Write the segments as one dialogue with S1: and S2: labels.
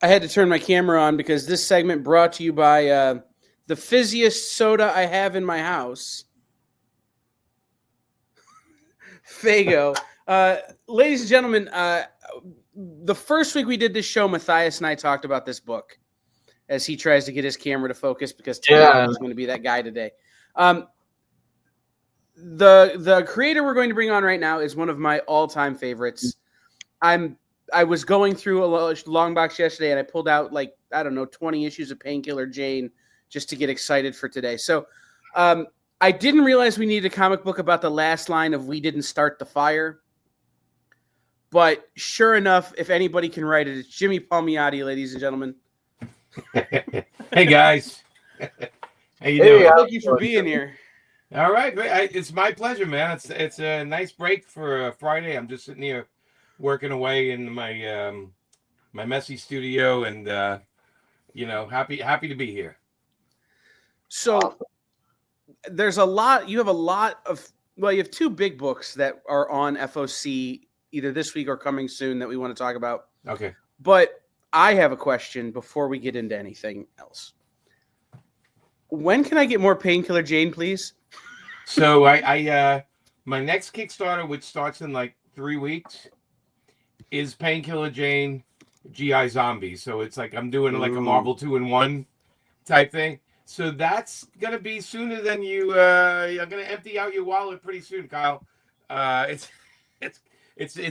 S1: I had to turn my camera on because this segment brought to you by the fizziest soda I have in my house, Fago. Ladies and gentlemen, the first week we did this show, Mathias and I talked about this book as he tries to get his camera to focus because technology is going to be that guy today. The creator we're going to bring on right now is one of my all-time favorites. I was going through a long box yesterday and I pulled out 20 issues of Painkiller Jane just to get excited for today. So I didn't realize we needed a comic book about the last line of "We didn't start the fire." But sure enough, if anybody can write it, it's Jimmy Palmiotti, ladies and gentlemen.
S2: Hey guys, how you doing?
S1: Thank you for being here.
S2: All right, it's my pleasure, man. It's a nice break for a Friday. I'm just sitting here working away in my my messy studio, and happy to be here.
S1: So there's a lot. You have a lot of. Well, you have two big books that are on FOC either this week or coming soon that we want to talk about.
S2: Okay.
S1: But I have a question before we get into anything else. When can I get more Painkiller Jane, please?
S2: So I my next Kickstarter, which starts in like 3 weeks, is Painkiller Jane GI Zombie. So it's like I'm doing like a Marvel 2-in-1 type thing. So that's gonna be sooner than you're gonna empty out your wallet pretty soon, Kyle. It's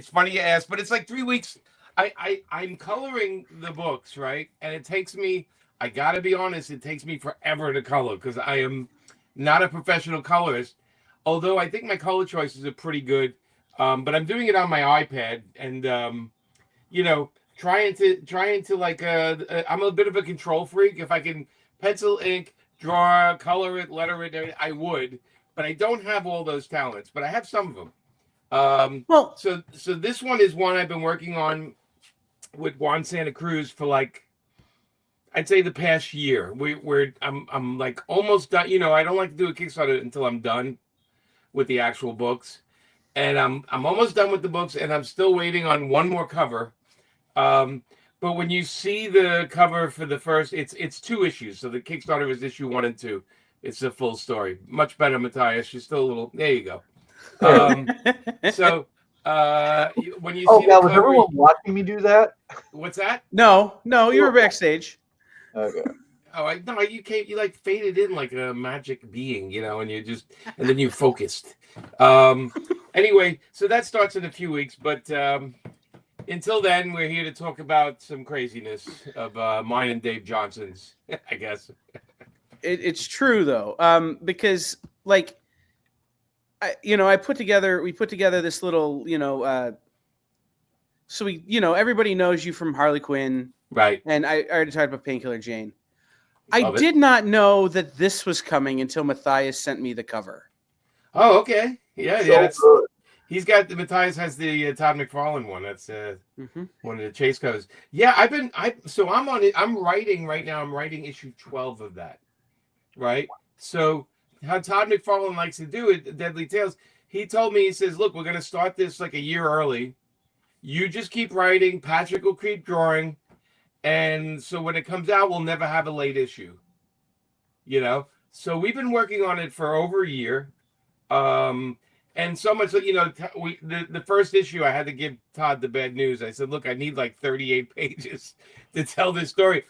S2: funny you ask, but it's like 3 weeks. I'm coloring the books, right? And it takes me, I gotta be honest, it takes me forever to color because I am not a professional colorist. Although I think my color choices are pretty good. But I'm doing it on my iPad and trying to like I'm a bit of a control freak. If I can pencil, ink, draw, color it, letter it, I would. But I don't have all those talents, but I have some of them. So this one is one I've been working on with Juan Santa Cruz for like I'd say the past year. I'm like almost done. I don't like to do a Kickstarter until I'm done with the actual books, and I'm almost done with the books, and I'm still waiting on one more cover. But when you see the cover for the first, it's 2 issues. So the Kickstarter is issue 1 and 2. It's a full story. Much better, Mathias. You're still a little. There you go. So when you see the
S3: was
S2: cover,
S3: everyone watching me do that?
S2: What's that?
S1: No, you were backstage.
S3: Okay.
S2: Oh, no, you came. You like faded in like a magic being, and then you focused. Anyway, so that starts in a few weeks, but until then, we're here to talk about some craziness of mine and Dave Johnson's, I guess.
S1: It's true though, because like, we put together this little, so everybody knows you from Harley Quinn,
S2: right?
S1: And I already talked about Painkiller Jane. I did not know that this was coming until Mathias sent me the cover.
S2: Oh, okay, yeah. Mathias has the Todd McFarlane one. That's one of the chase codes. Yeah, I'm on it. I'm writing right now. I'm writing issue 12 of that. Right. So how Todd McFarlane likes to do it, Deadly Tales. He told me, he says, "Look, we're going to start this like a year early. You just keep writing. Patrick will keep drawing, and so when it comes out, we'll never have a late issue." So we've been working on it for over a year. And so much that, the first issue, I had to give Todd the bad news. I said, "Look, I need like 38 pages to tell this story."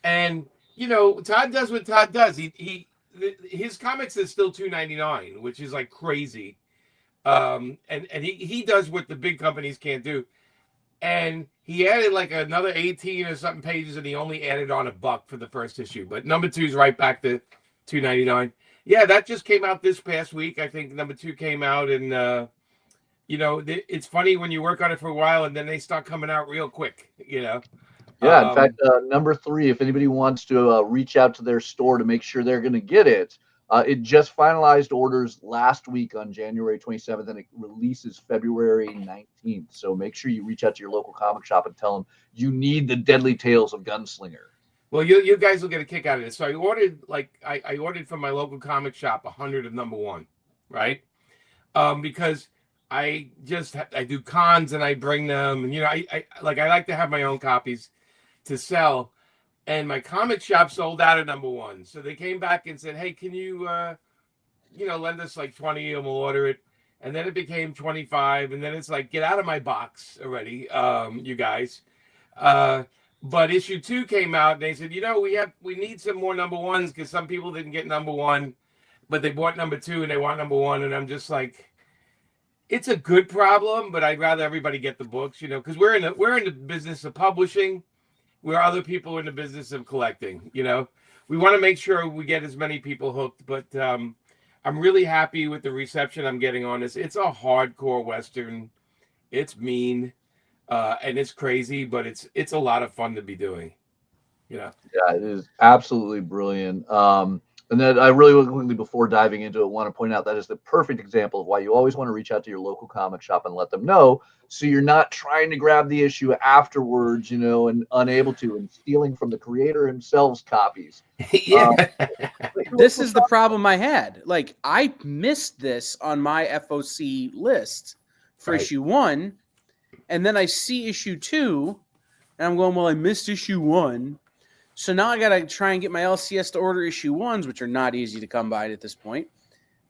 S2: And, Todd does what Todd does. His comics is still $2.99, which is like crazy. And he does what the big companies can't do. And he added like another 18 or something pages, and he only added on $1 for the first issue. But number 2 is right back to $2.99. Yeah, that just came out this past week. I think number 2 came out, and it's funny when you work on it for a while and then they start coming out real quick.
S3: Yeah, in fact, number 3, if anybody wants to reach out to their store to make sure they're going to get it, it just finalized orders last week on January 27th, and it releases February 19th. So make sure you reach out to your local comic shop and tell them you need the Deadly Tales of Gunslinger.
S2: Well, you guys will get a kick out of this. So I ordered I ordered from my local comic shop 100 of number 1, right? Because I do cons and I bring them, and I like to have my own copies. to sell. And my comic shop sold out of number one. So they came back and said, hey, can you, lend us like 20 and we'll order it. And then it became 25. And then it's like, get out of my box already, you guys. But issue 2 came out and they said, we need some more number ones because some people didn't get number one, but they bought number 2 and they want number 1. And I'm just like, it's a good problem, but I'd rather everybody get the books, because we're in the business of publishing, where other people are in the business of collecting. We want to make sure we get as many people hooked, but I'm really happy with the reception I'm getting on this. It's a hardcore Western. It's mean, and it's crazy, but it's a lot of fun to be doing.
S3: Yeah, it is absolutely brilliant. And then I really quickly, before diving into it, want to point out that is the perfect example of why you always want to reach out to your local comic shop and let them know, so you're not trying to grab the issue afterwards, and unable to, and stealing from the creator himself's copies.
S2: Yeah.
S1: This is the problem I had. Like, I missed this on my FOC list for
S2: Right.
S1: issue 1, and then I see issue 2, and I'm going, well, I missed issue 1. So now I got to try and get my LCS to order issue 1s, which are not easy to come by at this point.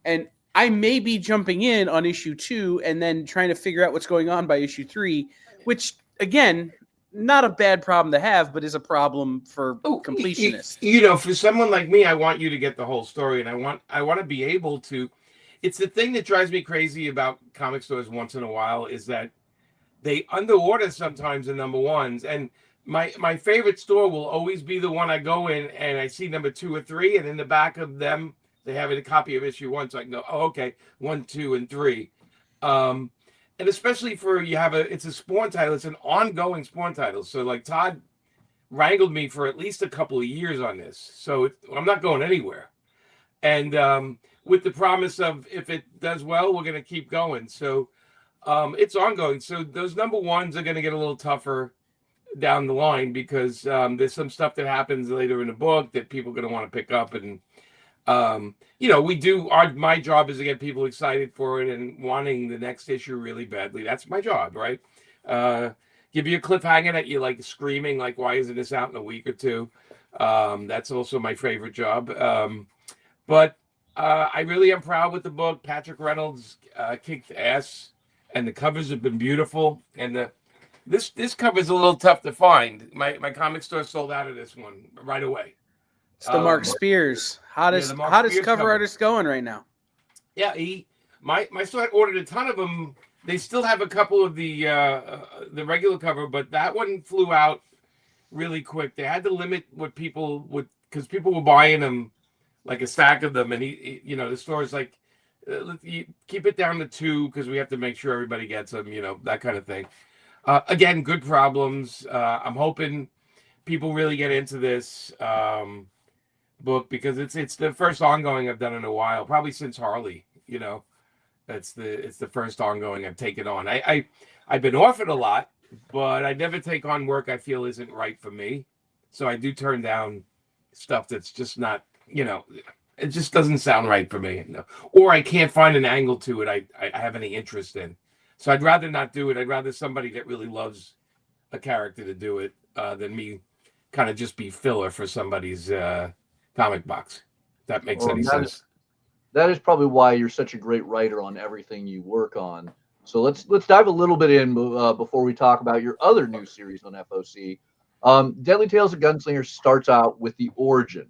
S1: And I may be jumping in on issue 2 and then trying to figure out what's going on by issue 3, which, again, not a bad problem to have, but is a problem for completionists.
S2: For someone like me, I want you to get the whole story, and I want to be able to. It's the thing that drives me crazy about comic stores once in a while is that they underorder sometimes the number ones, and my favorite store will always be the one I go in and I see number 2 or 3, and in the back of them they have a copy of issue 1, so I can go, oh, okay, 1, 2, and 3. And especially for it's a Spawn title, it's an ongoing Spawn title. So like Todd wrangled me for at least a couple of years on this, so I'm not going anywhere. And with the promise of if it does well, we're going to keep going. So it's ongoing. So those number ones are going to get a little tougher down the line because there's some stuff that happens later in the book that people are going to want to pick up. And, my job is to get people excited for it and wanting the next issue really badly. That's my job, right? Give you a cliffhanger that you like screaming, like, why isn't this out in a week or two? That's also my favorite job. But I really am proud with the book. Patrick Reynolds kicked ass, and the covers have been beautiful. And this cover is a little tough to find. My comic store sold out of this one right away.
S1: It's the Mark Spears, hottest cover artist going right now.
S2: Yeah, my store ordered a ton of them. They still have a couple of the regular cover, but that one flew out really quick. They had to limit what people would, because people were buying them like a stack of them, and the store is like, keep it down to 2 because we have to make sure everybody gets them, that kind of thing. Again, good problems. I'm hoping people really get into this book because it's the first ongoing I've done in a while, probably since Harley. It's the first ongoing I've taken on. I've been offered a lot, but I never take on work I feel isn't right for me. So I do turn down stuff that's just not, it just doesn't sound right for me. Or I can't find an angle to it I have any interest in. So I'd rather not do it. I'd rather somebody that really loves a character to do it than me kind of just be filler for somebody's comic box. If that makes any sense.
S3: That is probably why you're such a great writer on everything you work on. So let's dive a little bit in before we talk about your other new series on FOC. Deadly Tales of Gunslinger starts out with the origin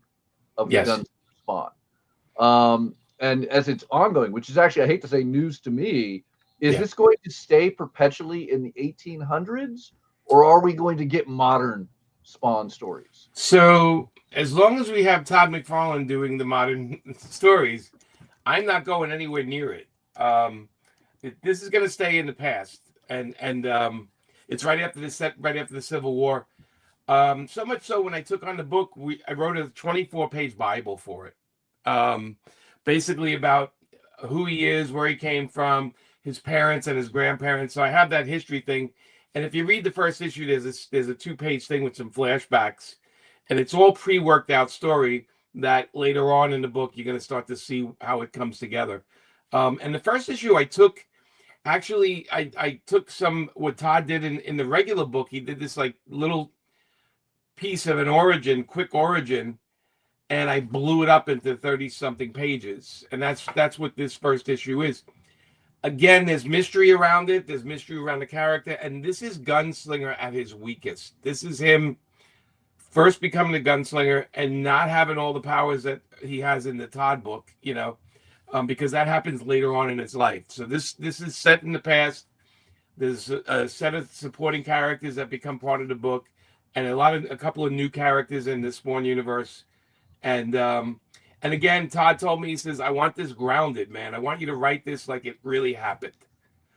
S3: of the Gunslinger Spawn. And as it's ongoing, which is actually, I hate to say, news to me, is this going to stay perpetually in the 1800s, or are we going to get modern Spawn stories?
S2: So as long as we have Todd McFarlane doing the modern stories, I'm not going anywhere near it. This is going to stay in the past, and it's right after the Civil War. So much so, when I took on the book, I wrote a 24-page Bible for it, basically about who he is, where he came from, his parents and his grandparents. So I have that history thing. And if you read the first issue, there's a 2-page thing with some flashbacks, and it's all pre-worked out story that later on in the book you're going to start to see how it comes together. And the first issue I took some what Todd did in the regular book. He did this like little piece of an quick origin, and I blew it up into 30-something pages. And that's what this first issue is. Again, there's mystery around it. There's mystery around the character. And this is Gunslinger at his weakest. This is him first becoming a gunslinger and not having all the powers that he has in the Todd book, because that happens later on in his life. So this is set in the past. There's a set of supporting characters that become part of the book, and a couple of new characters in the Spawn universe. And again, Todd told me, he says, I want this grounded, man. I want you to write this like it really happened,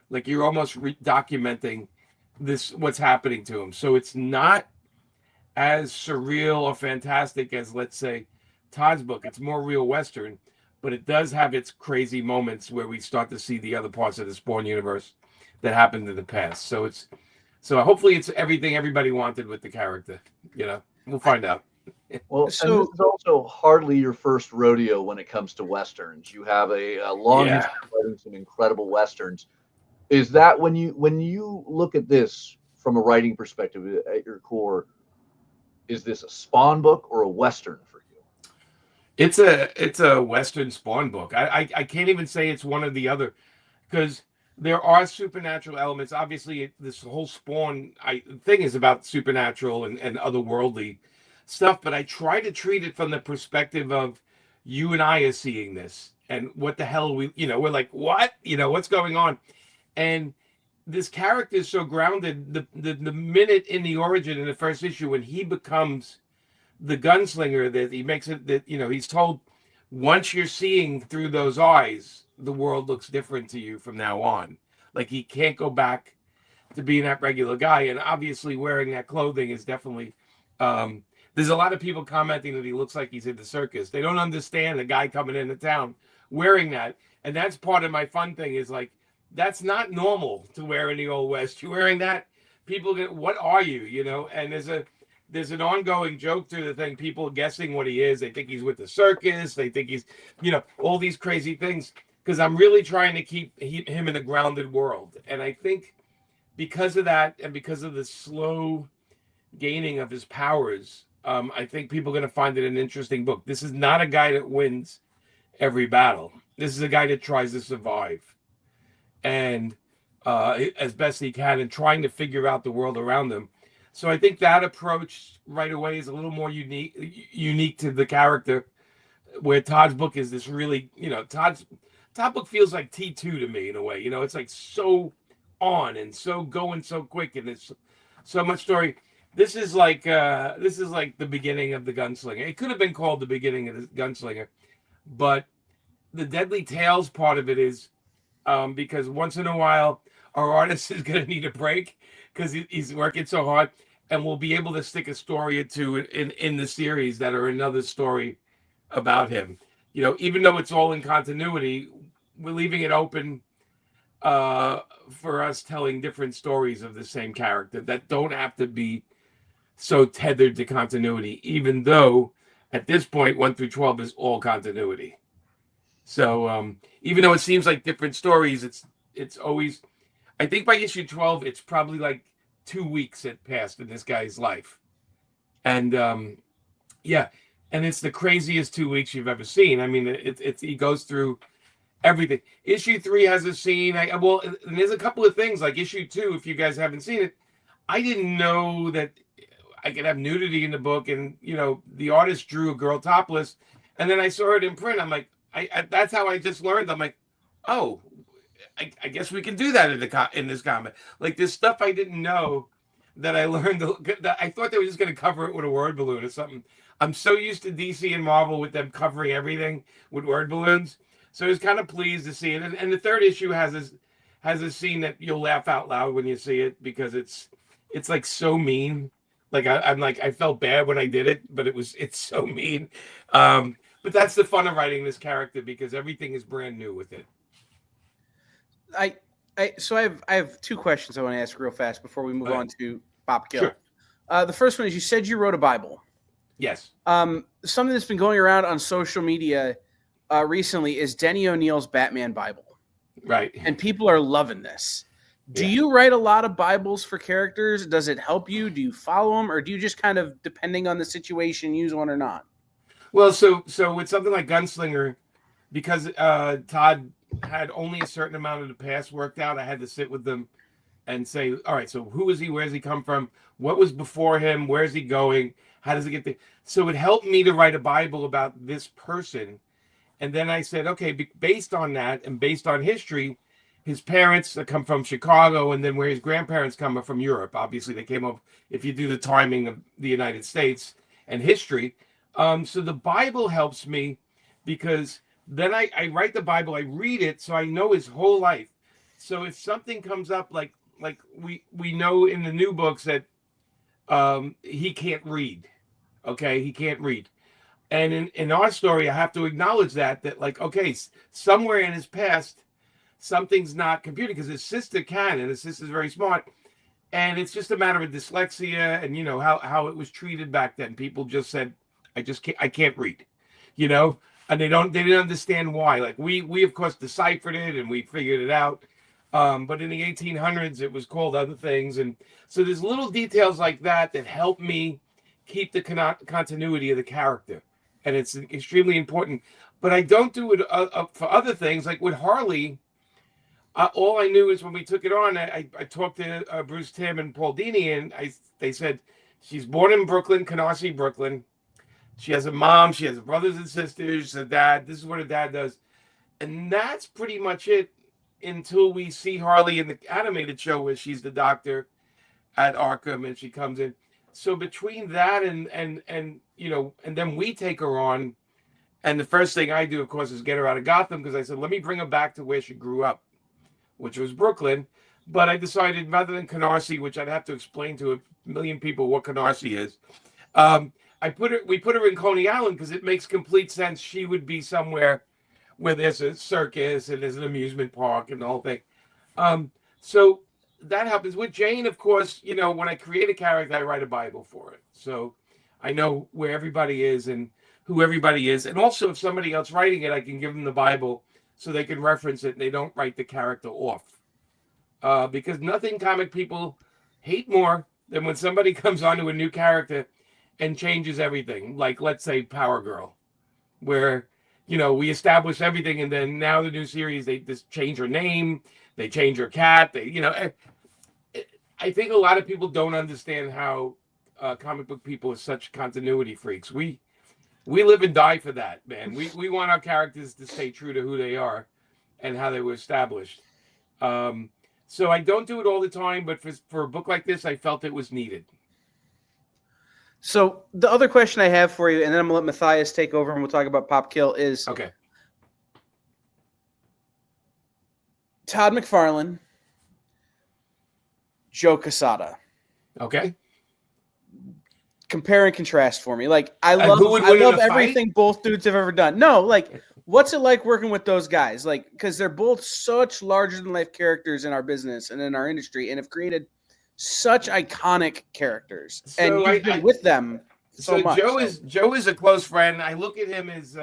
S2: like you're almost documenting this, what's happening to him. So it's not as surreal or fantastic as, let's say, Todd's book. It's more real Western, but it does have its crazy moments where we start to see the other parts of the Spawn universe that happened in the past. So hopefully it's everything everybody wanted with the character. We'll find out.
S3: Well,
S1: So-
S3: and this is also hardly your first rodeo when it comes to Westerns. You have a long history of writing some incredible Westerns. Is that when you look at this from a writing perspective at your core, is this a Spawn book or a Western for you?
S2: It's a Western Spawn book. I can't even say it's one or the other, because there are supernatural elements. Obviously, this whole Spawn thing is about supernatural and otherworldly stuff, but I try to treat it from the perspective of you and I are seeing this, and what the hell we're like, what? What's going on? And this character is so grounded. The minute in the origin in the first issue when he becomes the gunslinger, that he makes it that he's told, once you're seeing through those eyes, the world looks different to you from now on. Like, he can't go back to being that regular guy. And obviously wearing that clothing is definitely there's a lot of people commenting that he looks like he's in the circus. They don't understand the guy coming into town wearing that. And that's part of my fun thing, is like, that's not normal to wear in the Old West. You're wearing that, people get, what are you? And there's an ongoing joke to the thing, people guessing what he is. They think he's with the circus. They think he's, all these crazy things, because I'm really trying to keep him in a grounded world. And I think because of that, and because of the slow gaining of his powers, I think people are going to find it an interesting book. This is not a guy that wins every battle. This is a guy that tries to survive, and as best he can, and trying to figure out the world around him. So I think that approach right away is a little more unique to the character, where Todd's book is this really, Todd book feels like T2 to me in a way. It's like so on and so going so quick, and there's so much story. This is like the beginning of the Gunslinger. It could have been called the beginning of the Gunslinger, but the Deadly Tales part of it is because once in a while our artist is going to need a break because he's working so hard, and we'll be able to stick a story or two in the series that are another story about him. Even though it's all in continuity, we're leaving it open for us telling different stories of the same character that don't have to be so tethered to continuity, even though at this point 1 through 12 is all continuity. So even though it seems like different stories, it's always, I think by issue 12 it's probably like 2 weeks had passed in this guy's life, and and it's the craziest 2 weeks you've ever seen. I mean, it's he goes through everything. Issue 3 has a scene. And there's a couple of things like issue 2. If you guys haven't seen it, I didn't know that I could have nudity in the book, and the artist drew a girl topless, and then I saw it in print. I'm like, that's how I just learned. I'm like, oh, I guess we can do that in this comic. Like, there's stuff I didn't know that I learned. That I thought they were just going to cover it with a word balloon or something. I'm so used to DC and Marvel with them covering everything with word balloons. So I was kind of pleased to see it. And the third issue has a scene that you'll laugh out loud when you see it, because it's like so mean. Like I'm like, I felt bad when I did it, but it's so mean. But that's the fun of writing this character, because everything is brand new with it.
S1: So I have 2 questions I want to ask real fast before we move on to Pop Kill.
S2: Sure.
S1: The first one is, you said you wrote a Bible.
S2: Yes.
S1: Something that's been going around on social media recently is Denny O'Neil's Batman Bible.
S2: Right.
S1: And people are loving this. Do you write a lot of Bibles for characters? Does it help you? Do you follow them, or do you just kind of, depending on the situation, use one or not?
S2: Well, so with something like Gunslinger, because Todd had only a certain amount of the past worked out, I had to sit with them and say, all right, so who is he? Where does he come from? What was before him? Where is he going? How does he get there? So it helped me to write a Bible about this person. And then I said, okay, based on that and based on history, his parents come from Chicago, and then where his grandparents come from Europe. Obviously, they came up, if you do the timing of the United States and history. So the Bible helps me because then I write the Bible, I read it, so I know his whole life. So if something comes up, like we know in the new books that he can't read. Okay, he can't read. And in our story, I have to acknowledge that like, okay, somewhere in his past, something's not computing because his sister can, and his sister's very smart. And it's just a matter of dyslexia and, how it was treated back then. People just said, I can't read, you know, and they didn't understand why. Like we of course deciphered it and we figured it out. But in the 1800s, it was called other things. And so there's little details like that help me keep the continuity of the character. And it's extremely important. But I don't do it for other things. Like with Harley, all I knew is when we took it on, I talked to Bruce Timm and Paul Dini, and they said she's born in Brooklyn, Canarsie, Brooklyn. She has a mom, she has brothers and sisters, a dad. This is what her dad does. And that's pretty much it until we see Harley in the animated show where she's the doctor at Arkham and she comes in. So between that and then we take her on, and the first thing I do, of course, is get her out of Gotham because I said, let me bring her back to where she grew up, which was Brooklyn. But I decided rather than Canarsie, which I'd have to explain to a million people what Canarsie is, we put her in Coney Island because it makes complete sense. She would be somewhere where there's a circus and there's an amusement park and the whole thing. So that happens with Jane. Of course, when I create a character, I write a Bible for it. So I know where everybody is and who everybody is. And also if somebody else writing it, I can give them the Bible so they can reference it and they don't write the character off. Because nothing comic people hate more than when somebody comes onto a new character and changes everything. Like, let's say Power Girl, where, we establish everything. And then now the new series, they just change her name. They change her cat. I think a lot of people don't understand how comic book people are such continuity freaks. We live and die for that, man. We want our characters to stay true to who they are and how they were established. So I don't do it all the time, but for a book like this, I felt it was needed.
S1: So the other question I have for you, and then I'm going to let Mathias take over and we'll talk about Pop Kill, is
S2: okay.
S1: Todd McFarlane, Joe Quesada.
S2: Okay.
S1: Compare and contrast for me. Like, I love everything both dudes have ever done. No, like, what's it like working with those guys? Like, because they're both such larger than life characters in our business and in our industry, and have created such iconic characters. So and you've been with them so much.
S2: Joe is a close friend. I look at him as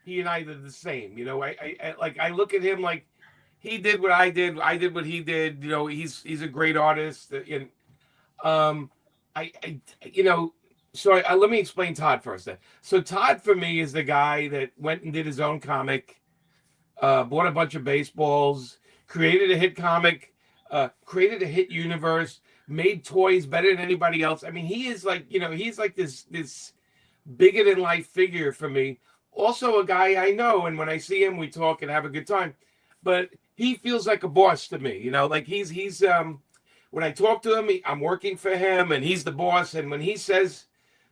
S2: he and I are the same. I look at him like he did what I did. I did what he did. He's a great artist. And So let me explain Todd first. Then, so Todd for me is the guy that went and did his own comic, bought a bunch of baseballs, created a hit comic, created a hit universe, made toys better than anybody else. I mean, he is like, he's like this bigger than life figure for me. Also a guy I know, and when I see him, we talk and have a good time. But he feels like a boss to me. Like he's when I talk to him, I'm working for him, and he's the boss. And when he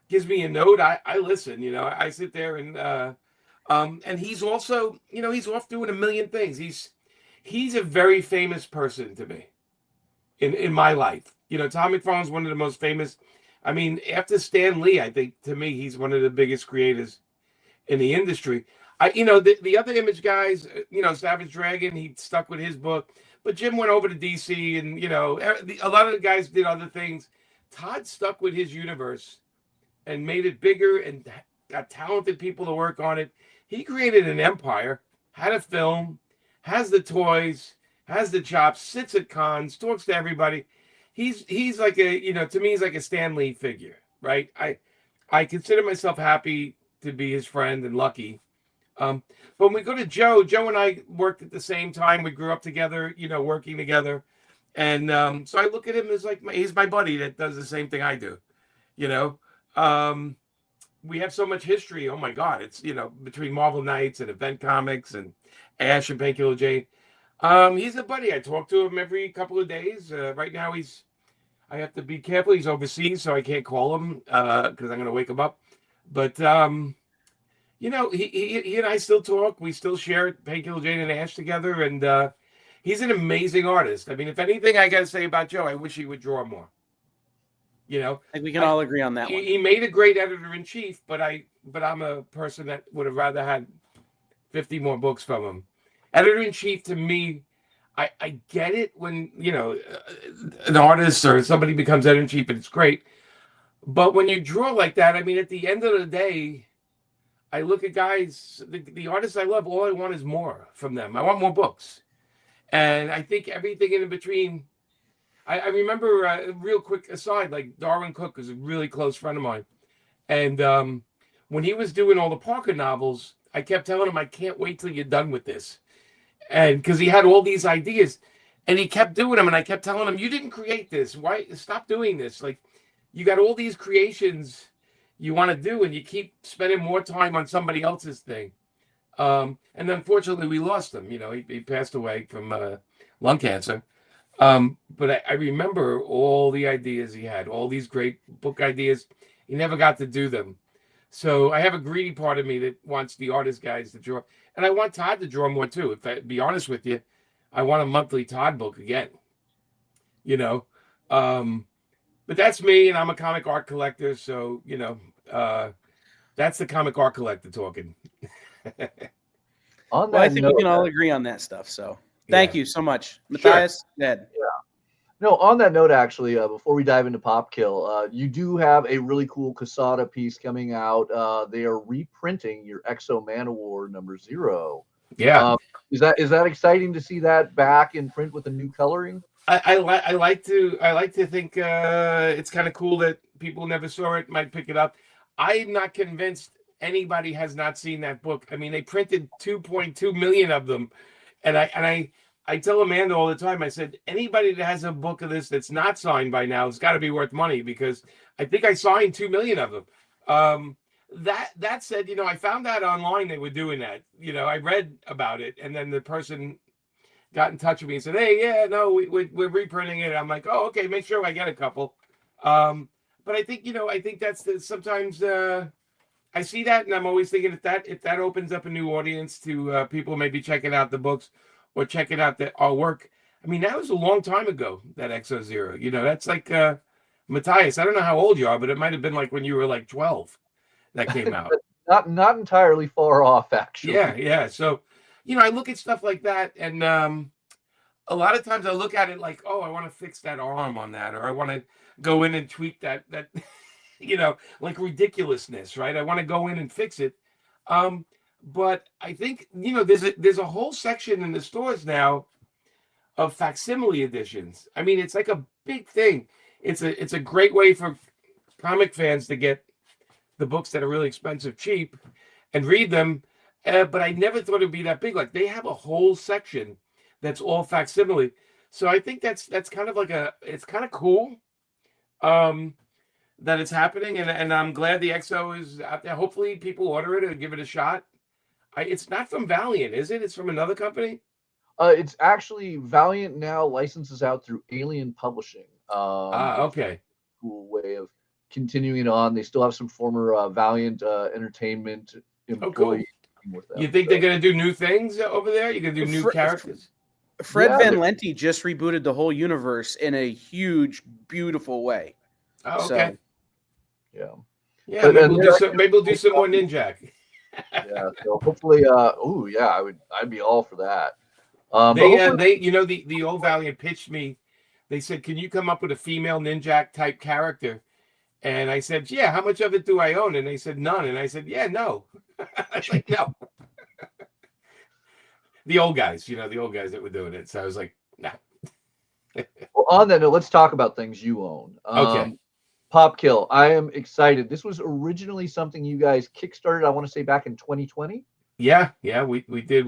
S2: gives me a note, I listen. I sit there and he's also, he's off doing a million things. He's a very famous person to me in my life. Tom McFarlane's one of the most famous. I mean, after Stan Lee, I think to me he's one of the biggest creators in the industry. The other Image guys, Savage Dragon, he stuck with his book. But Jim went over to DC and, a lot of the guys did other things. Todd stuck with his universe and made it bigger and got talented people to work on it. He created an empire, had a film, has the toys, has the chops, sits at cons, talks to everybody. He's like to me, he's like a Stan Lee figure, right? I consider myself happy to be his friend and lucky. But when we go to Joe and I worked at the same time. We grew up together, working together. And so I look at him as like he's my buddy that does the same thing I do, you know. Um, we have so much history. Oh my God, it's between Marvel Knights and Event Comics and Ash and Painkiller Jane. He's a buddy. I talk to him every couple of days. Right now I have to be careful. He's overseas, so I can't call him because I'm going to wake him up. But he and I still talk. We still share Painkiller Jane and Ash together, and he's an amazing artist. I mean, if anything I got to say about Joe, I wish he would draw more.
S1: I think we can all agree on that one.
S2: He made a great editor-in-chief, but I'm a person that would have rather had 50 more books from him. Editor-in-chief to me, I get it when an artist or somebody becomes editor-in-chief, and it's great. But when you draw like that, I mean, at the end of the day, I look at guys, the artists I love, all I want is more from them. I want more books. And I think everything in between. I remember a real quick aside, like Darwin Cook is a really close friend of mine. And when he was doing all the Parker novels, I kept telling him, I can't wait till you're done with this. And because he had all these ideas and he kept doing them. And I kept telling him, you didn't create this. Why? Stop doing this. Like, you got all these creations you want to do, and you keep spending more time on somebody else's thing. And unfortunately, we lost him. He passed away from lung cancer. But I remember all the ideas he had, all these great book ideas. He never got to do them. So I have a greedy part of me that wants the artist guys to draw. And I want Todd to draw more too. If I be honest with you, I want a monthly Todd book again. But that's me, and I'm a comic art collector. So, that's the comic art collector talking.
S1: I think we can all agree on that stuff. So thank you so much. Mathias, Ned.
S3: Yeah. No, on that note, actually, before we dive into Pop Kill, you do have a really cool Quesada piece coming out. They are reprinting your Exo Man Award #0.
S2: Yeah.
S3: Is that exciting to see that back in print with the new coloring?
S2: I like to think it's kind of cool that people never saw it, might pick it up. I'm not convinced anybody has not seen that book. I mean, they printed 2.2 million of them, and I tell Amanda all the time. I said, anybody that has a book of this that's not signed by now has got to be worth money, because I think I signed 2 million of them. That said, I found out online they were doing that. I read about it, and then the person got in touch with me and said, "Hey, yeah, no, we're reprinting it." I'm like, "Oh, okay, make sure I get a couple." But I think that's sometimes I see that, and I'm always thinking if that opens up a new audience to people maybe checking out the books or checking out our work. I mean, that was a long time ago, that Exo Zero. That's like Mathias. I don't know how old you are, but it might have been like when you were like 12 that came out.
S3: Not entirely far off, actually.
S2: Yeah. So, I look at stuff like that, and a lot of times I look at it like, oh, I want to fix that arm on that, or I want to go in and tweak that like ridiculousness, right? I want to go in and fix it. But I think, there's a whole section in the stores now of facsimile editions. I mean, it's like a big thing. It's a great way for comic fans to get the books that are really expensive cheap and read them. But I never thought it'd be that big. Like, they have a whole section that's all facsimile. So I think that's kind of like it's kind of cool that it's happening. And I'm glad the XO is out there. Hopefully people order it and give it a shot. It's not from Valiant, is it? It's from another company?
S3: It's actually Valiant now licenses out through Alien Publishing.
S2: Okay.
S3: Cool way of continuing on. They still have some former Valiant Entertainment employees.
S2: With them, you think they're going to do new things over there? You're going to do new characters?
S1: Fred Van Lente just rebooted the whole universe in a huge, beautiful way.
S2: Oh, okay.
S3: So,
S2: yeah. Maybe we'll do some more Ninjak.
S3: Yeah. So hopefully, I'd be all for that.
S2: The old Valiant pitched me. They said, "Can you come up with a female Ninjak type character?" And I said, "Yeah. How much of it do I own?" And they said, "None." And I said, "Yeah, no." I was like, "No." the old guys, the old guys that were doing it. So I was like, nah.
S3: Well, on that note, let's talk about things you own.
S2: Okay.
S3: Pop Kill, I am excited. This was originally something you guys kickstarted, I want to say back in 2020.
S2: Yeah, we did.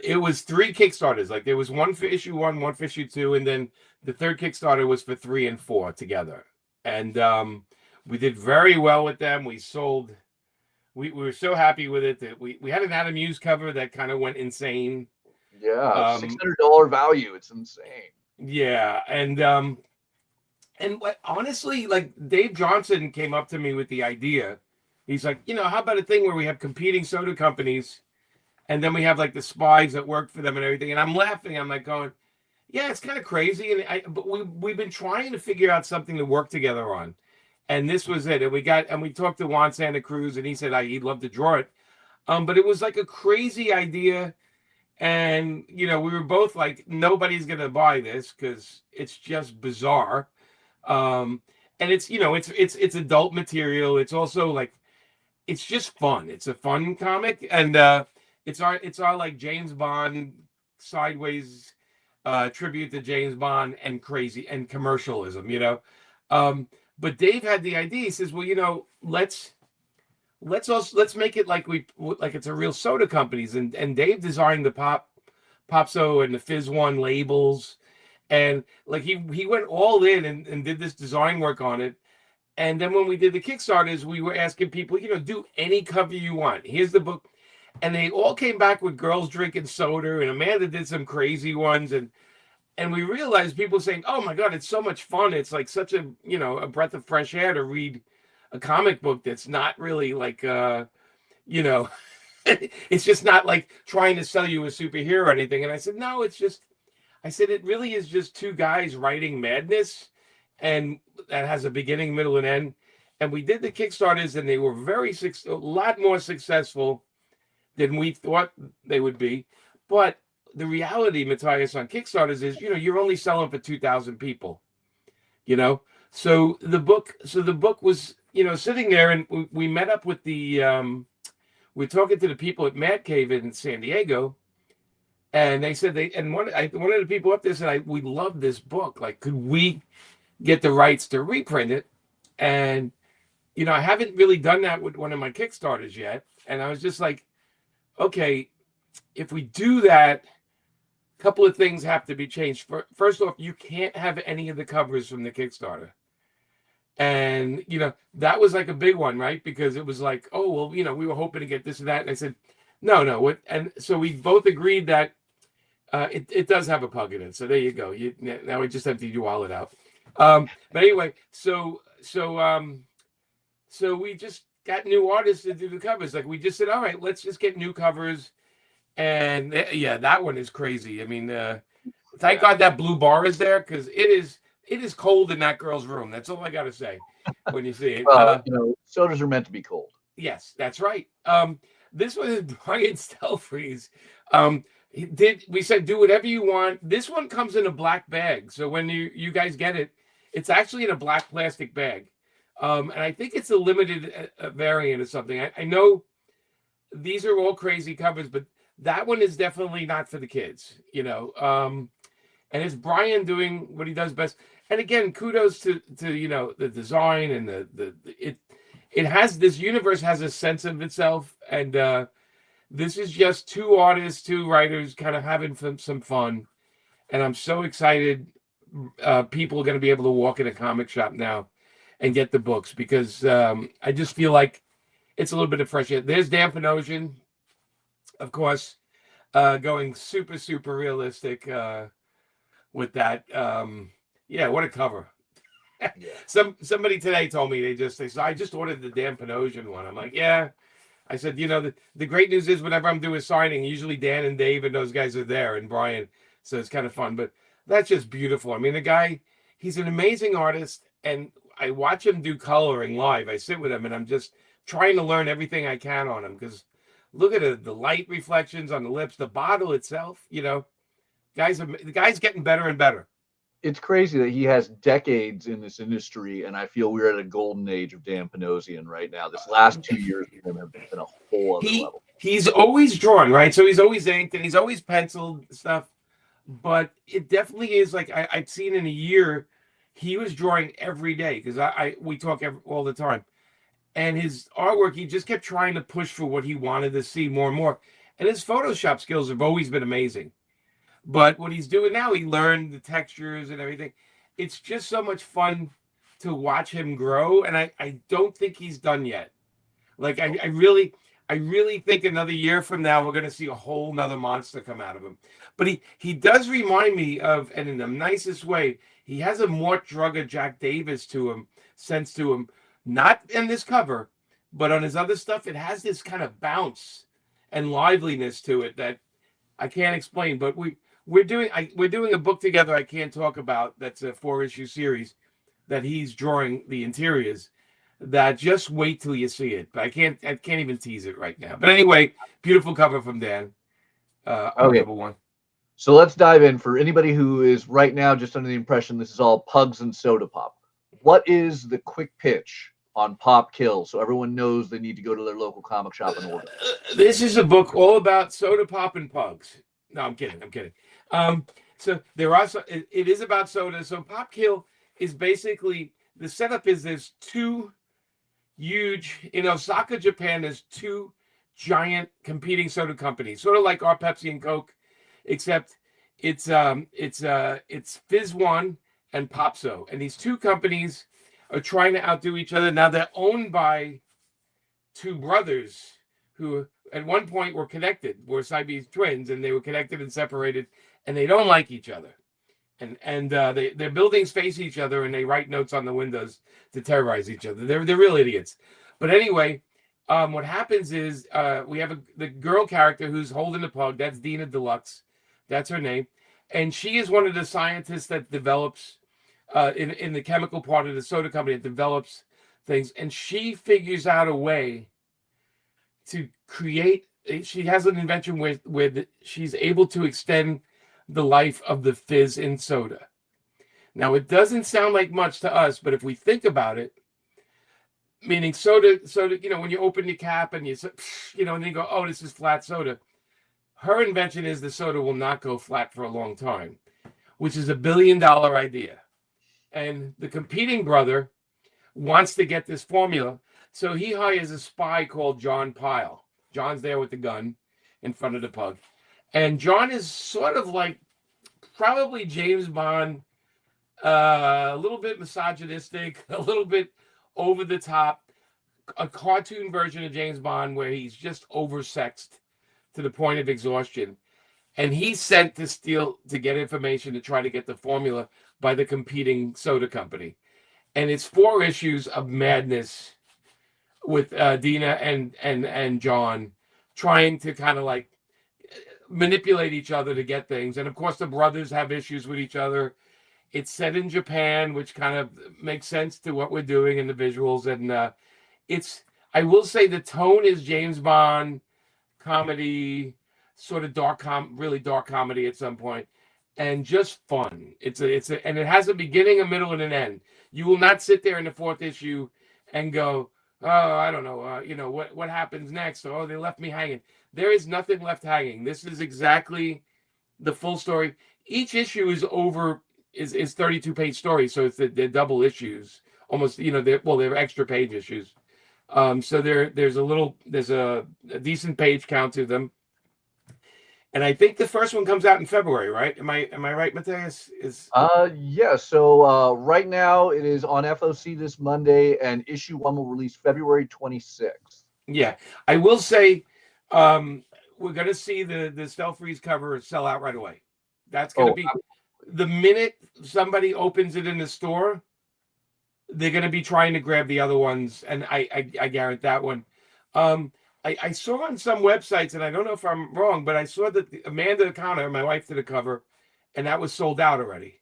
S2: It was 3 Kickstarters. Like there was one for issue 1, one for issue 2, and then the third Kickstarter was for 3 and 4 together. And we did very well with them. We sold. We were so happy with it that we had an Adam Hughes cover that kind of went insane.
S3: Yeah, $600 value. It's insane.
S2: Yeah, and what, honestly, like Dave Johnson came up to me with the idea. He's like, how about a thing where we have competing soda companies, and then we have like the spies that work for them and everything. And I'm laughing. I'm like going, yeah, it's kind of crazy. But we've been trying to figure out something to work together on, and this was it. And we talked to Juan Santa Cruz, and he said he'd love to draw it. But it was like a crazy idea. And we were both like, nobody's gonna buy this because it's just bizarre. And it's adult material. It's also like, it's just fun. It's a fun comic, and it's our like James Bond sideways tribute to James Bond and crazy and commercialism. But Dave had the idea. He says, well, let's make it like it's a real soda companies, and Dave designed the Popso and the Fizz One labels, and like he went all in and did this design work on it. And then when we did the Kickstarters, we were asking people, do any cover you want. Here's the book. And they all came back with girls drinking soda, and Amanda did some crazy ones, and we realized people saying, oh my God, it's so much fun. It's like such a breath of fresh air to read a comic book that's not really like it's just not like trying to sell you a superhero or anything. And I said, no, it really is just 2 guys writing madness, and that has a beginning, middle, and end. And we did the Kickstarters, and they were a lot more successful than we thought they would be. But the reality, Mathias, on Kickstarters is, you know, you're only selling for 2,000 people, you know? So the book was, you know, sitting there, and we met up with we're talking to the people at Mad Cave in San Diego, and they said one of the people up there said, we love this book. Like, could we get the rights to reprint it? And, you know, I haven't really done that with one of my Kickstarters yet. And I was just like, okay, if we do that, a couple of things have to be changed. First off, you can't have any of the covers from the Kickstarter. And, you know, that was like a big one, right? Because it was like, oh, well, you know, we were hoping to get this and that. And I said, no. And so we both agreed that it does have a pug in it. So there you go. Now we just emptied your wallet out. But anyway, so we just got new artists to do the covers. Like, we just said, all right, let's just get new covers. And yeah, that one is crazy. I mean, thank God that blue bar is there, because it is cold in that girl's room. That's all I got to say when you see it.
S3: You know, sodas are meant to be cold.
S2: Yes, that's right. This one is Brian Stelfreeze. We said, do whatever you want. This one comes in a black bag. So when you guys get it, it's actually in a black plastic bag. And I think it's a limited variant or something. I know these are all crazy covers, but that one is definitely not for the kids, you know. And it's Brian doing what he does best. And again, kudos to you know, the design, and it has, this universe has a sense of itself. And this is just 2 artists, 2 writers kind of having some fun. And I'm so excited. People are going to be able to walk in a comic shop now and get the books, because I just feel like it's a little bit of fresh air. There's Dan Panosian, of course, going super, super realistic with that. Yeah, what a cover. Somebody today told me they said, I just ordered the Dan Panosian one. I'm like, yeah. I said, you know, the great news is whenever I'm doing a signing, usually Dan and Dave and those guys are there, and Brian. So it's kind of fun. But that's just beautiful. I mean, the guy, he's an amazing artist, and I watch him do coloring live. I sit with him, and I'm just trying to learn everything I can on him, because look at the light reflections on the lips, the bottle itself, you know, the guy's getting better and better.
S3: It's crazy that he has decades in this industry, and I feel we're at a golden age of Dan Panosian right now. This last 2 years for him have been a whole other level.
S2: he's always drawn, right? So he's always inked and he's always penciled stuff. But it definitely is like I've seen in a year, he was drawing every day because we talk all the time. And his artwork, he just kept trying to push for what he wanted to see more and more. And his Photoshop skills have always been amazing. But what he's doing now, he learned the textures and everything. It's just so much fun to watch him grow. And I don't think he's done yet. Like I really think another year from now we're gonna see a whole nother monster come out of him. But he does remind me of, and in the nicest way, he has a Mort Drugger Jack Davis to him, sense to him, not in this cover, but on his other stuff, it has this kind of bounce and liveliness to it that I can't explain. But we're doing a book together I can't talk about. That's a 4-issue series that he's drawing the interiors. That just wait till you see it. But I can't even tease it right now. But anyway, beautiful cover from Dan. On number one.
S3: So let's dive in. For anybody who is right now just under the impression this is all pugs and soda pop, what is the quick pitch on Pop Kill so everyone knows they need to go to their local comic shop and order?
S2: This is a book all about soda pop and pugs. No, I'm kidding. So there are it is about soda. So Pop Kill is basically, the setup is there's two huge, in Osaka, Japan, there's two giant competing soda companies, sort of like our Pepsi and Coke, except it's Fizz One and Popso, and these two companies are trying to outdo each other. Now they're owned by two brothers who at one point were connected, were Siamese twins, and they were connected and separated, and they don't like each other. And their buildings face each other, and they write notes on the windows to terrorize each other. They're real idiots. But anyway, what happens is we have the girl character who's holding the pug. That's Dina Deluxe. That's her name. And she is one of the scientists that develops in the chemical part of the soda company that develops things. And she figures out a way to create. She has an invention where she's able to extend the life of the fizz in soda. Now, it doesn't sound like much to us, but if we think about it, meaning soda, when you open your cap and and then you go, oh, this is flat soda. Her invention is the soda will not go flat for a long time, which is $1 billion idea. And the competing brother wants to get this formula. So he hires a spy called John Pyle. John's there with the gun in front of the pug. And John is sort of like probably James Bond, a little bit misogynistic, a little bit over the top, a cartoon version of James Bond where he's just oversexed to the point of exhaustion. And he's sent to get information to try to get the formula by the competing soda company. And it's 4 issues of madness with Dina and John trying to kind of like manipulate each other to get things. And of course, the brothers have issues with each other. It's set in Japan, which kind of makes sense to what we're doing in the visuals. And I will say the tone is James Bond comedy, sort of really dark comedy at some point, and just fun. And it has a beginning, a middle, and an end. You will not sit there in the 4th issue and go, oh, I don't know, what happens next? Oh, they left me hanging. There is nothing left hanging. This is exactly the full story. Each issue is 32-page stories, so they're double issues, almost. They're extra page issues. So there's a decent page count to them. And I think the first one comes out in February, right? Am I right, Mathias?
S3: Yeah. So right now it is on FOC this Monday, and issue 1 will release February 26th.
S2: Yeah, I will say we're gonna see the Stealth Freeze cover sell out right away. That's gonna be the minute somebody opens it in the store, they're gonna be trying to grab the other ones, and I guarantee that one. I saw on some websites, and I don't know if I'm wrong, but I saw that Amanda O'Connor, my wife, did a cover, and that was sold out already.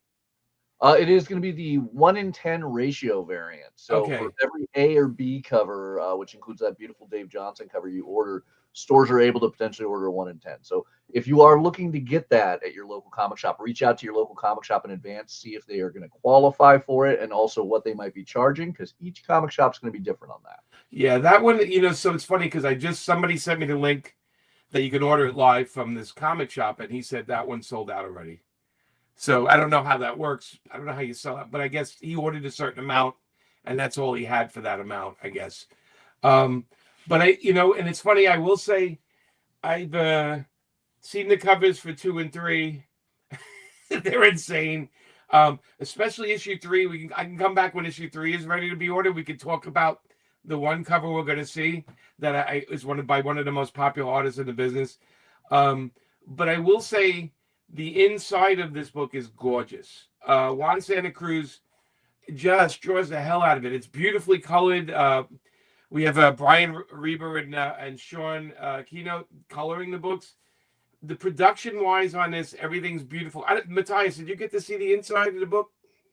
S3: It is going to be the 1 in 10 ratio variant. So for every A or B cover, which includes that beautiful Dave Johnson cover you order, stores are able to potentially order 1 in 10. So if you are looking to get that at your local comic shop, reach out to your local comic shop in advance, see if they are going to qualify for it, and also what they might be charging, because each comic shop is going to be different on that.
S2: Yeah, that one, so it's funny because somebody sent me the link that you can order it live from this comic shop, and he said that one sold out already. So I don't know how that works. I don't know how you sell it, but I guess he ordered a certain amount, and that's all he had for that amount, I guess. But and it's funny. I will say, I've seen the covers for 2 and 3. They're insane. Especially issue 3. I can come back when issue 3 is ready to be ordered. We can talk about the one cover we're going to see that is by one of the most popular artists in the business. But I will say the inside of this book is gorgeous. Juan Santa Cruz just draws the hell out of it. It's beautifully colored. We have Brian Reber and Sean Keynote coloring the books. The production-wise on this, everything's beautiful. Mathias, did you get to see the inside of the book?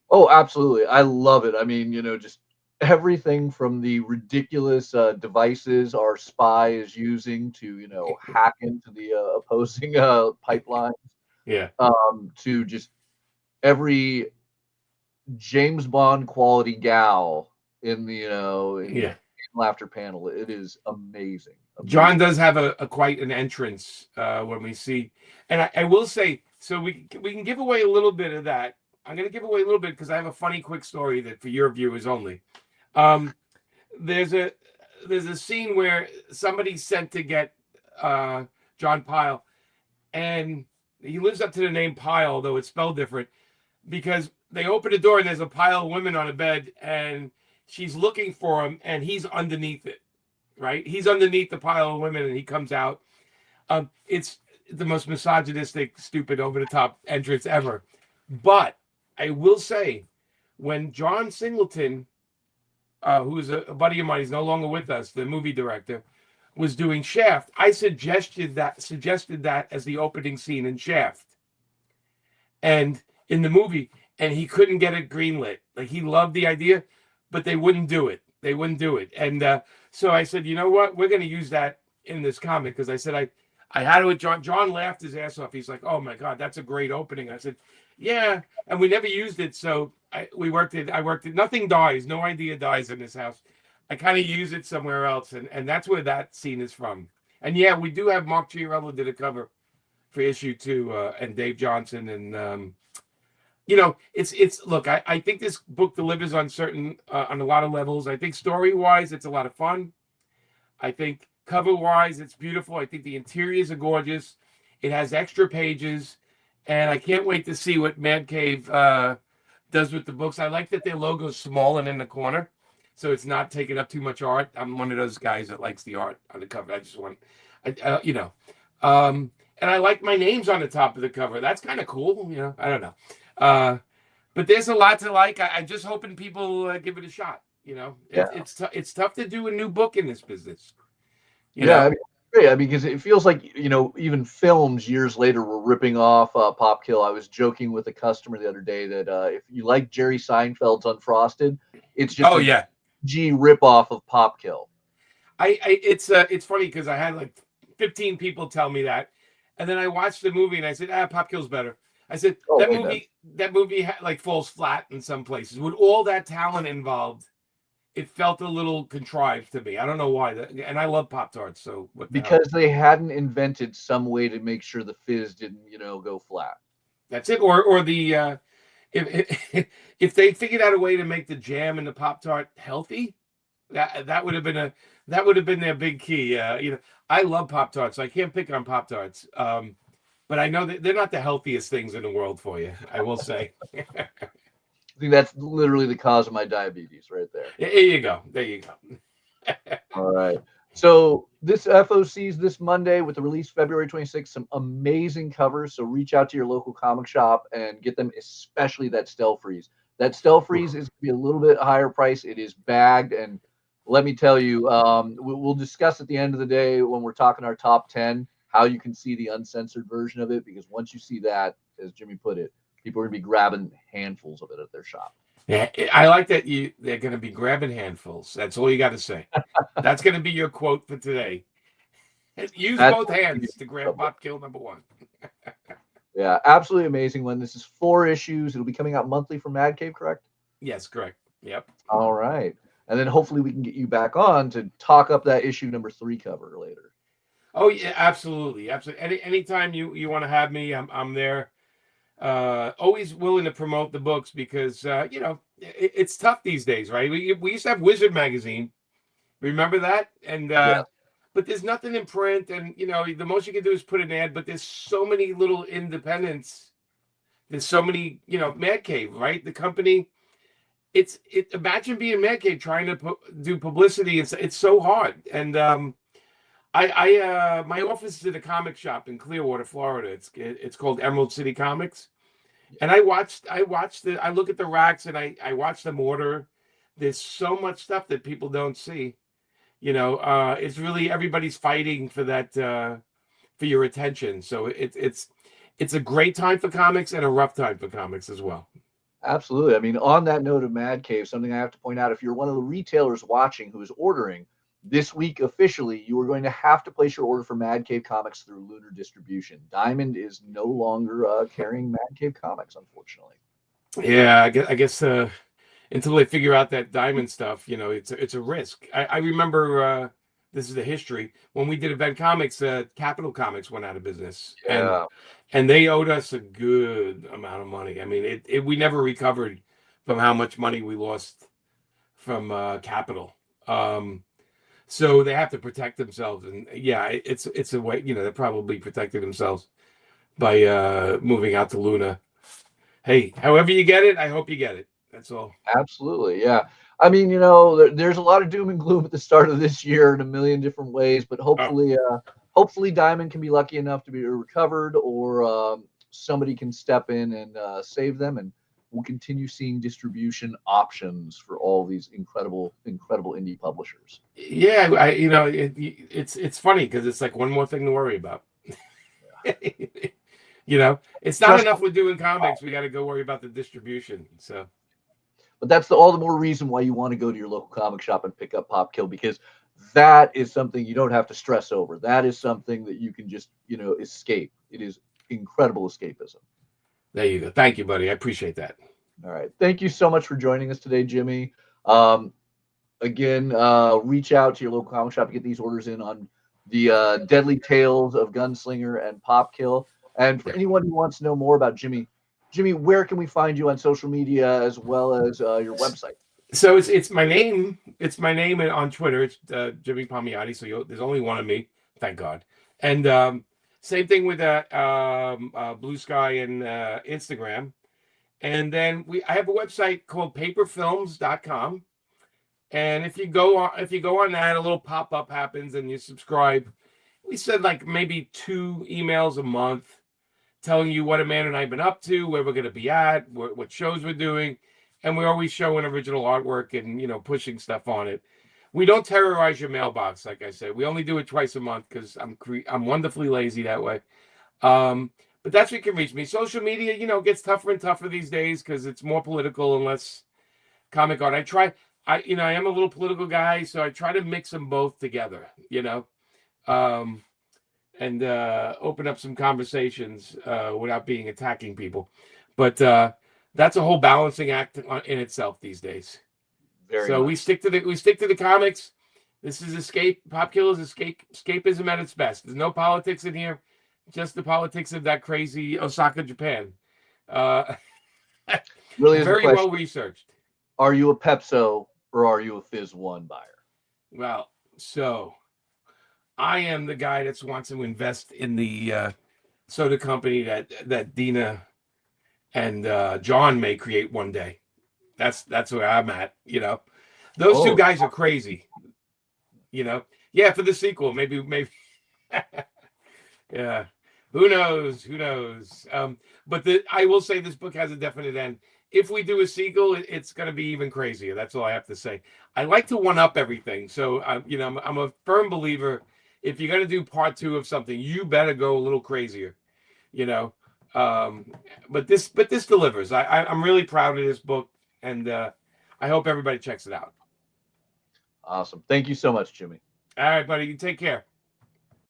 S3: Oh, absolutely. I love it. I mean, just everything from the ridiculous devices our spy is using to, hack into the opposing pipelines,
S2: Yeah.
S3: to just every James Bond quality gal in the laughter panel. It is amazing.
S2: John does have a quite an entrance when we see, and I will say, so we can give away a little bit of that. I'm going to give away a little bit because I have a funny quick story that for your viewers only. There's a scene where somebody's sent to get John Pyle, and he lives up to the name Pyle, although it's spelled different, because they open the door and there's a pile of women on a bed, and she's looking for him, and he's underneath it. Right? He's underneath the pile of women, and he comes out. It's the most misogynistic, stupid, over-the-top entrance ever. But I will say, when John Singleton, who's a buddy of mine, he's no longer with us, the movie director, was doing Shaft, I suggested that as the opening scene in Shaft, and in the movie, and he couldn't get it greenlit. Like, he loved the idea, but they wouldn't do it. And so I said, you know what? We're going to use that in this comic, because I said I had it with John. John laughed his ass off. He's like, "Oh my God, that's a great opening." I said, "Yeah," and we never used it, so I worked it. Nothing dies. No idea dies in this house. I kind of use it somewhere else, and that's where that scene is from. And yeah, we do have Mark Chiarello did a cover for issue 2, and Dave Johnson, and it's look, I think this book delivers on a lot of levels. I think story-wise, it's a lot of fun. I think cover-wise, it's beautiful. I think the interiors are gorgeous. It has extra pages, and I can't wait to see what Man Cave does with the books. I like that their logo's small and in the corner, so it's not taking up too much art. I'm one of those guys that likes the art on the cover. I just want, and I like my names on the top of the cover. That's kind of cool. I don't know. But there's a lot to like. I'm just hoping people give it a shot. It's tough to do a new book in this business.
S3: I mean, because it feels like even films years later were ripping off Pop Kill. I was joking with a customer the other day that if you like Jerry Seinfeld's Unfrosted, it's just G rip off of Pop Kill.
S2: It's funny because I had like 15 people tell me that, and then I watched the movie and I said, Pop Kill's better. I said that movie like falls flat in some places. With all that talent involved, it felt a little contrived to me. I don't know why. And I love Pop-Tarts, so
S3: because they hadn't invented some way to make sure the fizz didn't, go flat.
S2: That's it. Or the if they figured out a way to make the jam and the Pop-Tart healthy, that would have been their big key. I love Pop-Tarts, so I can't pick on Pop-Tarts. But I know that they're not the healthiest things in the world for you, I will say.
S3: I think that's literally the cause of my diabetes right there.
S2: There you go.
S3: All right. So this FOC's this Monday with the release February 26th. Some amazing covers. So reach out to your local comic shop and get them, especially that Stealth Freeze. That Stealth Freeze is going to be a little bit higher price. It is bagged. And let me tell you, we'll discuss at the end of the day when we're talking our top 10 how you can see the uncensored version of it, because once you see that, as Jimmy put it, people are going to be grabbing handfuls of it at their shop.
S2: Yeah, I like that they're going to be grabbing handfuls. That's all you got to say. That's going to be your quote for today. Use both hands to grab Pop Kill #1.
S3: Yeah, absolutely amazing one. This is 4 issues. It'll be coming out monthly from Mad Cave, correct?
S2: Yes, correct. Yep.
S3: All right. And then hopefully we can get you back on to talk up that issue #3 cover later.
S2: Oh yeah, absolutely, absolutely. Anytime you want to have me, I'm there. Always willing to promote the books because it's tough these days, right? We used to have Wizard magazine. Remember that? And
S3: Yeah.
S2: but there's nothing in print, and the most you can do is put an ad. But there's so many little independents. There's so many, Mad Cave, right? The company. Imagine being Mad Cave trying to do publicity. It's so hard. And my office is in a comic shop in Clearwater, Florida. It's called Emerald City Comics. And I look at the racks and I watch them order. There's so much stuff that people don't see. It's really everybody's fighting for that for your attention. So it's a great time for comics and a rough time for comics as well.
S3: Absolutely. I mean, on that note of Mad Cave, something I have to point out, if you're one of the retailers watching who is ordering this week officially, you are going to have to place your order for Mad Cave Comics through Lunar Distribution. Diamond is no longer carrying Mad Cave Comics, unfortunately.
S2: Yeah, I guess until they figure out that diamond stuff, it's a risk. I remember this is the history when we did Event Comics. Capital Comics went out of business,
S3: Yeah.
S2: and they owed us a good amount of money. I mean, we never recovered from how much money we lost from Capital. So they have to protect themselves, and yeah, it's a way. They're probably protecting themselves by moving out to Luna. Hey, however you get it, I hope you get it. That's all.
S3: Absolutely, yeah. I mean, there's a lot of doom and gloom at the start of this year in a million different ways, but
S2: Oh,
S3: hopefully, Diamond can be lucky enough to be recovered, or somebody can step in and save them, and we'll continue seeing distribution options for all these incredible, incredible indie publishers.
S2: yeah, it's funny because it's like one more thing to worry about. It's not
S3: Just,
S2: enough we're doing comics. We got to go worry about the distribution. So
S3: but that's all the more reason why you want to go to your local comic shop and pick up Pop Kill, because that is something you don't have to stress over. That is something that you can just, escape. It is incredible escapism.
S2: there you go. Thank you, buddy. I appreciate that.
S3: All right. Thank you so much for joining us today, Jimmy. Again, reach out to your local comic shop to get these orders in on the Deadly Tales of Gunslinger and Pop Kill. And for
S2: Yeah.
S3: anyone who wants to know more about Jimmy, where can we find you on social media as well as your website?
S2: So it's my name. It's my name on Twitter. It's Jimmy Palmiotti. So there's only one of me. Thank God. And same thing with Blue Sky and Instagram. And then I have a website called paperfilms.com. And if you go on that, a little pop-up happens and you subscribe. We said like maybe 2 emails a month telling you what Amanda and I have been up to, where we're going to be at, what shows we're doing. And we're always showing original artwork and, pushing stuff on it. We don't terrorize your mailbox, like I said. We only do it twice a month because I'm wonderfully lazy that way. But that's where you can reach me. Social media, gets tougher and tougher these days because it's more political and less comic art. I am a little political guy, so I try to mix them both together, um, and open up some conversations without being attacking people. But that's a whole balancing act in itself these days.
S3: Very
S2: So
S3: much.
S2: we stick to the comics. This is Pop Killers escapism at its best. There's no politics in here, just the politics of that crazy Osaka, Japan. Uh,
S3: Really is a
S2: very well
S3: question.
S2: researched.
S3: Are you a Pepso or are you a Fizz One buyer?
S2: Well, so I am the guy that wants to invest in the soda company that Dina and John may create one day. That's where I'm at. Those two
S3: Oh,
S2: guys are crazy. Yeah, for the sequel, maybe. Yeah, who knows? Who knows? But I will say this book has a definite end. If we do a sequel, it's going to be even crazier. That's all I have to say. I like to one up everything, so I'm a firm believer. If you're going to do part 2 of something, you better go a little crazier. You know, but this delivers. I'm really proud of this book, and I hope everybody checks it out.
S3: awesome. Thank you so much, Jimmy.
S2: All right, buddy. You take care.